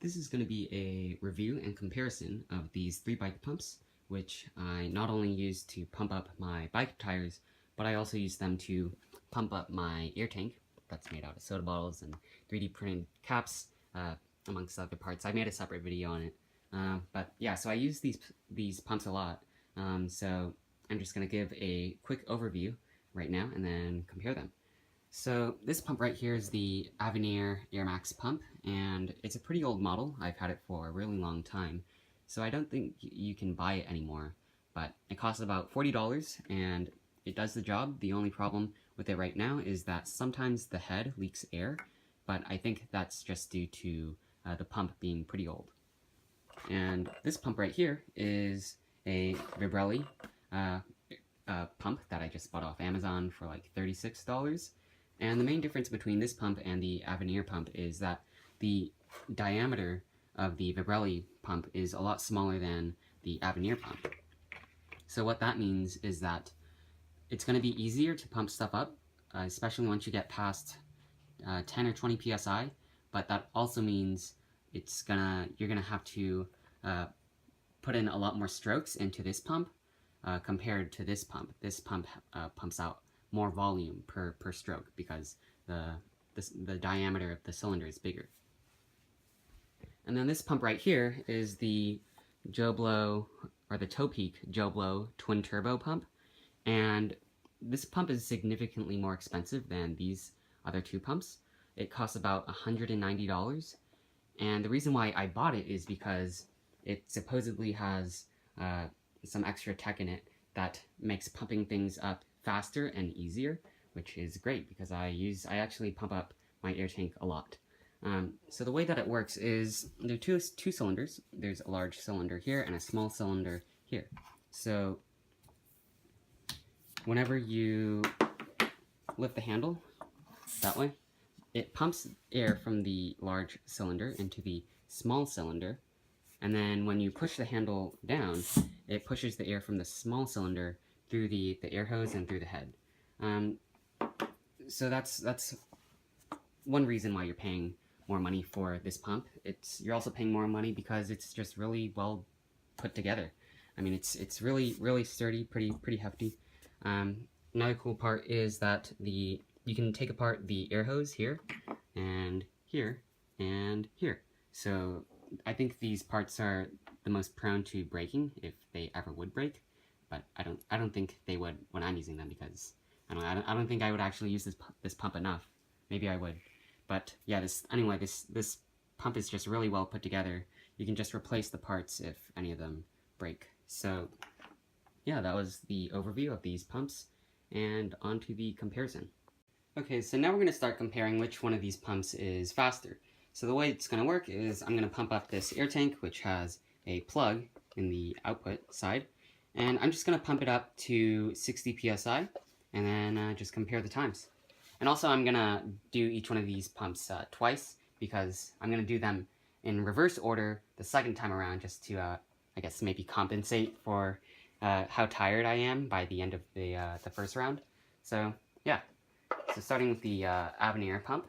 This is going to be a review and comparison of these 3 bike pumps, which I not only use to pump up my bike tires, but I also use them to pump up my air tank that's made out of soda bottles and 3D printed caps, amongst other parts. I made a separate video on it. But yeah, so I use these pumps a lot, so I'm just going to give a quick overview right now and then compare them. So this pump right here is the Avenir AirMax pump, and it's a pretty old model. I've had it for a really long time, so I don't think you can buy it anymore, but it costs about $40 and it does the job. The only problem with it right now is that sometimes the head leaks air, but I think that's just due to the pump being pretty old. And this pump right here is a Vibrelli pump that I just bought off Amazon for like $36. And the main difference between this pump and the Avenir pump is that the diameter of the Vibrelli pump is a lot smaller than the Avenir pump. So what that means is that it's going to be easier to pump stuff up, especially once you get past 10 or 20 psi, but that also means you're gonna have to put in a lot more strokes into this pump compared to this pump. This pump pumps out more volume per stroke because the diameter of the cylinder is bigger. And then this pump right here is the Joblo, or the Topeak Joblo twin turbo pump, and this pump is significantly more expensive than these other 2 pumps. It costs about $190, and the reason why I bought it is because it supposedly has some extra tech in it that makes pumping things up faster and easier, which is great because I actually pump up my air tank a lot. So the way that it works is there are two cylinders. There's a large cylinder here and a small cylinder here. So whenever you lift the handle that way, it pumps air from the large cylinder into the small cylinder, and then when you push the handle down, it pushes the air from the small cylinder through the air hose and through the head. So that's one reason why you're paying more money for this pump. You're also paying more money because it's just really well put together. I mean, it's really sturdy, pretty hefty. Another cool part is that you can take apart the air hose here and here and here. So I think these parts are the most prone to breaking if they ever would break, but I don't think they would when I'm using them because I don't think I would actually use this pump enough. Maybe I would, but yeah. This pump is just really well put together. You can just replace the parts if any of them break. So yeah, that was the overview of these pumps, and on to the comparison. Okay, so now we're going to start comparing which one of these pumps is faster. So the way it's going to work is I'm going to pump up this air tank, which has a plug in the output side, and I'm just going to pump it up to 60 psi, and then just compare the times. And also I'm going to do each one of these pumps twice, because I'm going to do them in reverse order the second time around, just to, I guess, maybe compensate for how tired I am by the end of the first round. So yeah, so starting with the Avenir pump,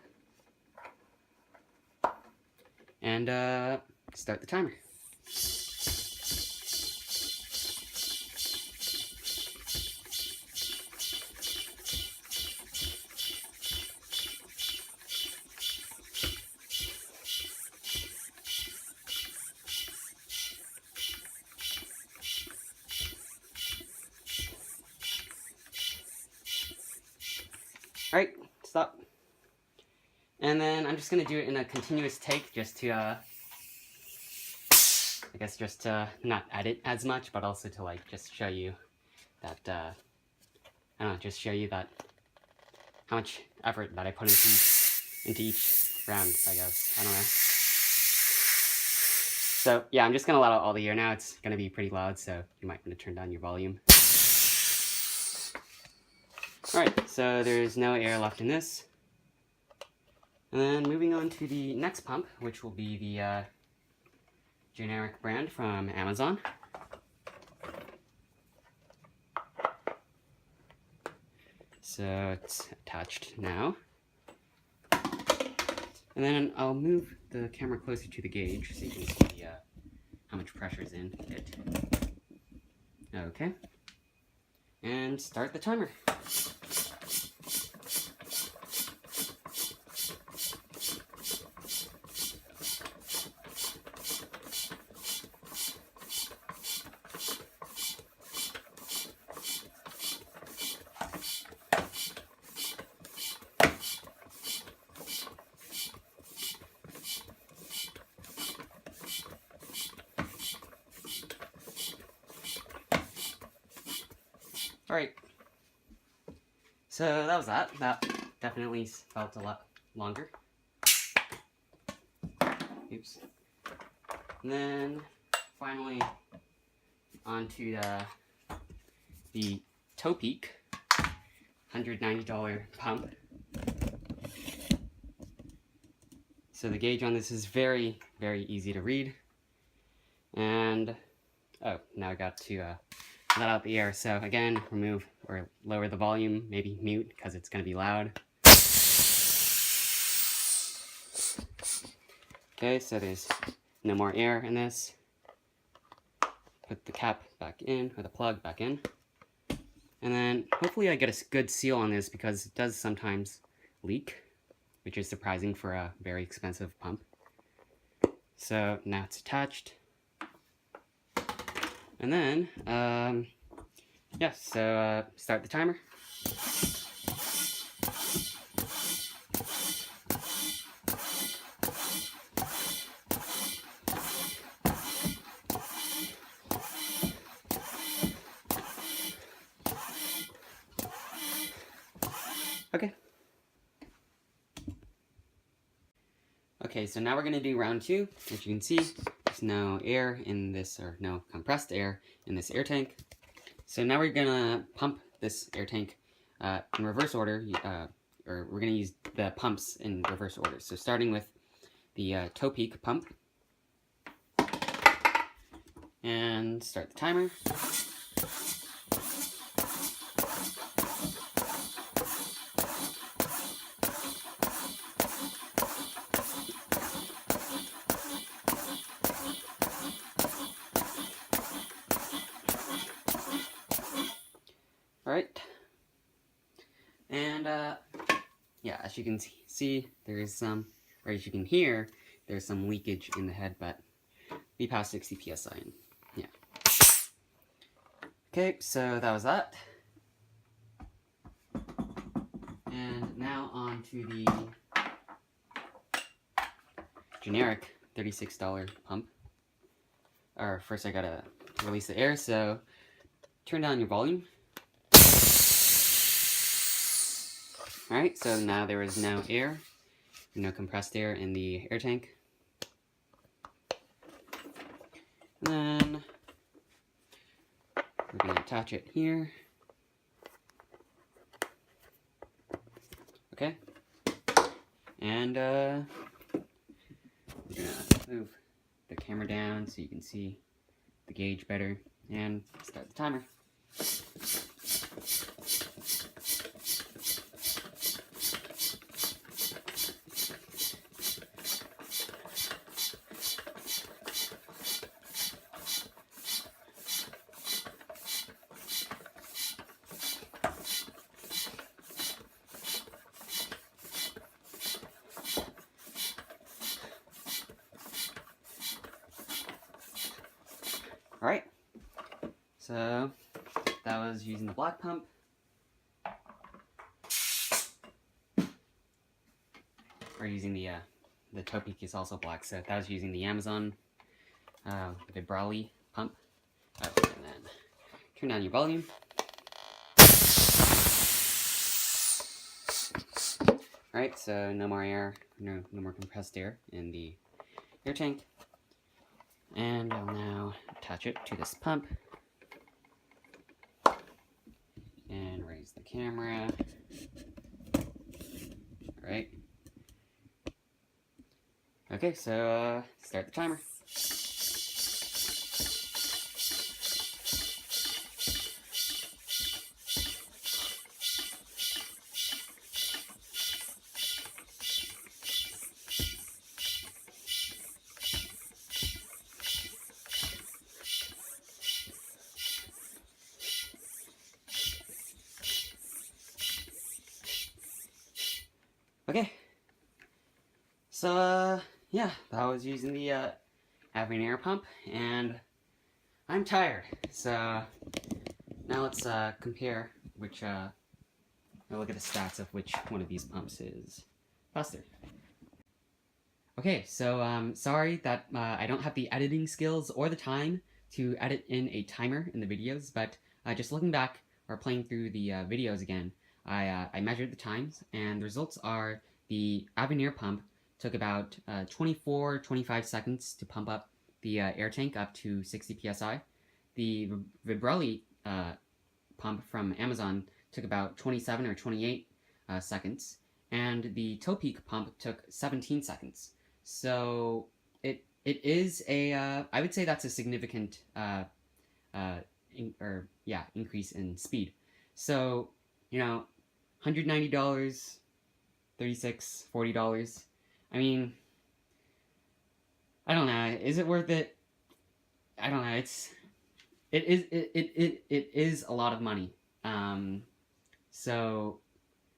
and start the timer. Alright, stop. And then I'm just going to do it in a continuous take just to, I guess just to not edit as much, but also to like just show you that, I don't know, just show you that how much effort that I put into each round, I guess. I don't know. So yeah, I'm just going to let out all the air now. It's going to be pretty loud, so you might want to turn down your volume. Alright, so there's no air left in this. And then moving on to the next pump, which will be the generic brand from Amazon. So it's attached now. And then I'll move the camera closer to the gauge so you can see how much pressure is in it. Okay. And start the timer. Alright, so that was that. That definitely felt a lot longer. Oops. And then finally onto the Topeak $190 pump. So the gauge on this is very, very easy to read. And, oh, now I got to let out the air. So again, remove or lower the volume, maybe mute because it's going to be loud. Okay, so there's no more air in this. Put the cap back in, or the plug back in. And then hopefully I get a good seal on this because it does sometimes leak, which is surprising for a very expensive pump. So now it's attached. And then, yeah, so start the timer. Okay. Okay, so now we're going to do round 2. As you can see, there's no air in this, or no compressed air in this air tank. So now we're going to pump this air tank in reverse order, or we're going to use the pumps in reverse order. So starting with the Topeak pump. And start the timer. Alright, and yeah, as you can see, there is some, or as you can hear, there's some leakage in the head, but be past 60 psi, and yeah. Okay, so that was that. And now on to the generic $36 pump. Or first I gotta release the air, so turn down your volume. Alright, so now there is no air, no compressed air in the air tank. And then we're going to attach it here. Okay. And we're going to move the camera down so you can see the gauge better and start the timer. Alright, so that was using the black pump. Or using the Topeak is also black, so that was using the Amazon Vibrali pump. Oh, and then turn down your volume. Alright, so no more air, no more compressed air in the air tank. And I'll now attach it to this pump. And raise the camera. Alright. Okay, so start the timer. So, yeah, that was using the Avenir pump, and I'm tired. So, now let's compare which, we'll look at the stats of which one of these pumps is faster. Okay, so sorry that I don't have the editing skills or the time to edit in a timer in the videos, but just looking back or playing through the videos again, I measured the times, and the results are the Avenir pump took about 24-25 seconds to pump up the air tank up to 60 psi. The Vibrelli pump from Amazon took about 27 or 28 seconds, and the Topeak pump took 17 seconds. So it is a I would say that's a significant increase in speed. So $190, $36, $40. I mean, I don't know. Is it worth it? I don't know. It is a lot of money. So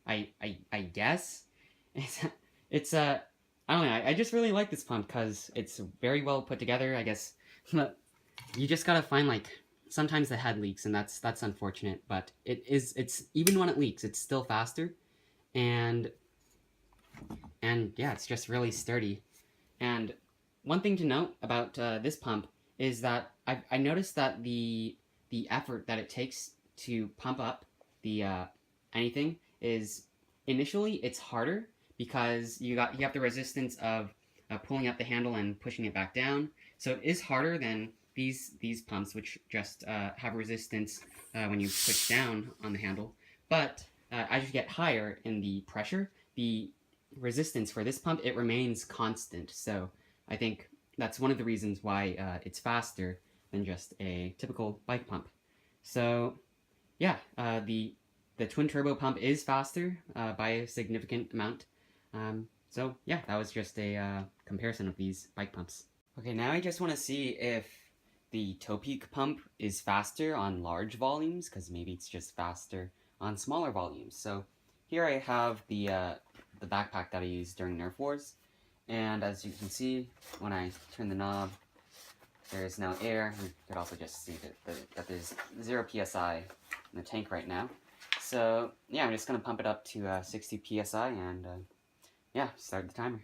I guess it's I don't know. I just really like this pump because it's very well put together. I guess you just gotta find, like, sometimes the head leaks, and that's unfortunate. But it's even when it leaks, it's still faster, and yeah, it's just really sturdy. And one thing to note about this pump is that I noticed that the effort that it takes to pump up the anything is initially it's harder, because you have the resistance of pulling up the handle and pushing it back down. So it is harder than these pumps, which just have resistance when you push down on the handle. But as you get higher in the pressure, the resistance for this pump, it remains constant. So I think that's one of the reasons why it's faster than just a typical bike pump. So yeah, the twin turbo pump is faster by a significant amount. So yeah, that was just a comparison of these bike pumps. Okay, now I just want to see if the Topeak pump is faster on large volumes, because maybe it's just faster on smaller volumes. So here I have the backpack that I used during Nerf Wars, and as you can see, when I turn the knob, there is now air. You could also just see that there's 0 psi in the tank right now. So yeah, I'm just going to pump it up to 60 psi, and yeah, start the timer.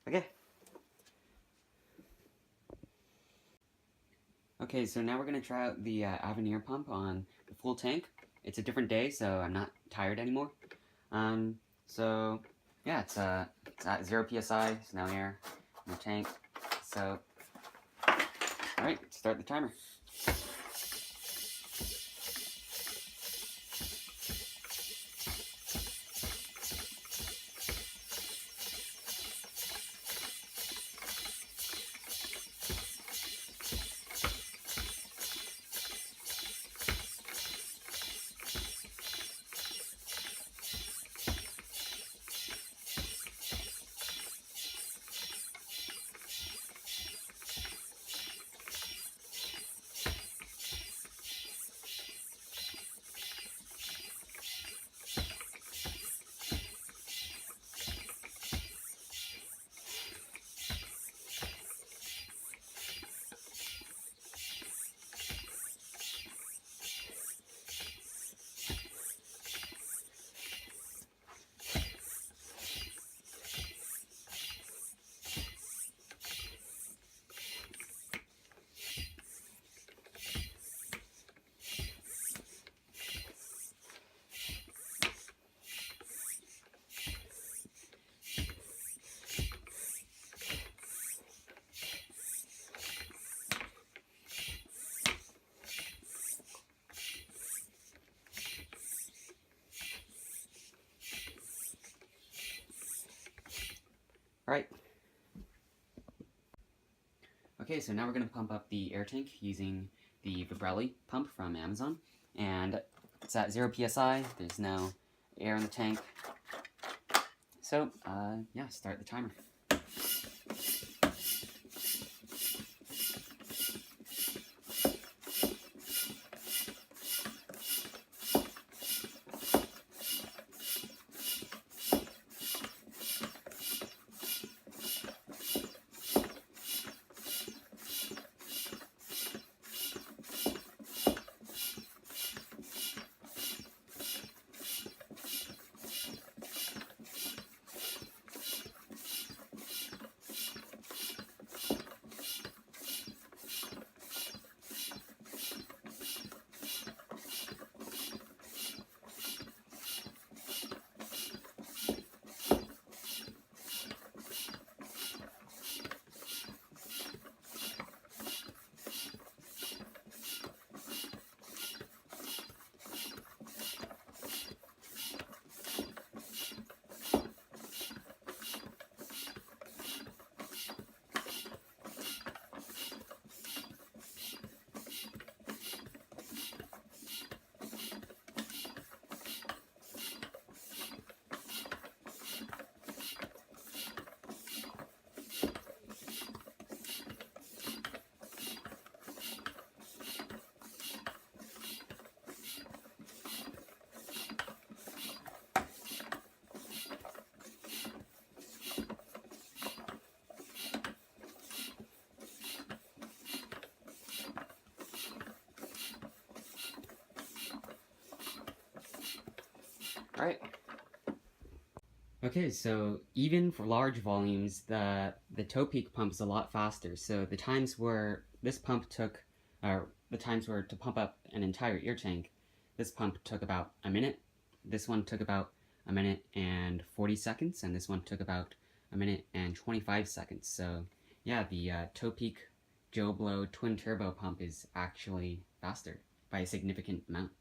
Okay. Okay, so now we're going to try out the Avenir pump on the full tank. It's a different day, so I'm not tired anymore. So yeah, it's at 0 psi, it's now air in the tank. So, alright, start the timer. Alright. Okay, so now we're going to pump up the air tank using the Vibrelli pump from Amazon. And it's at 0 psi, there's no air in the tank. So, yeah, start the timer. Alright. Okay, so even for large volumes, the Topeak pump is a lot faster. So the times where this pump took, the times where to pump up an entire ear tank, this pump took about a minute. This one took about a minute and 40 seconds, and this one took about a minute and 25 seconds. So yeah, the Topeak JoBlo twin turbo pump is actually faster by a significant amount.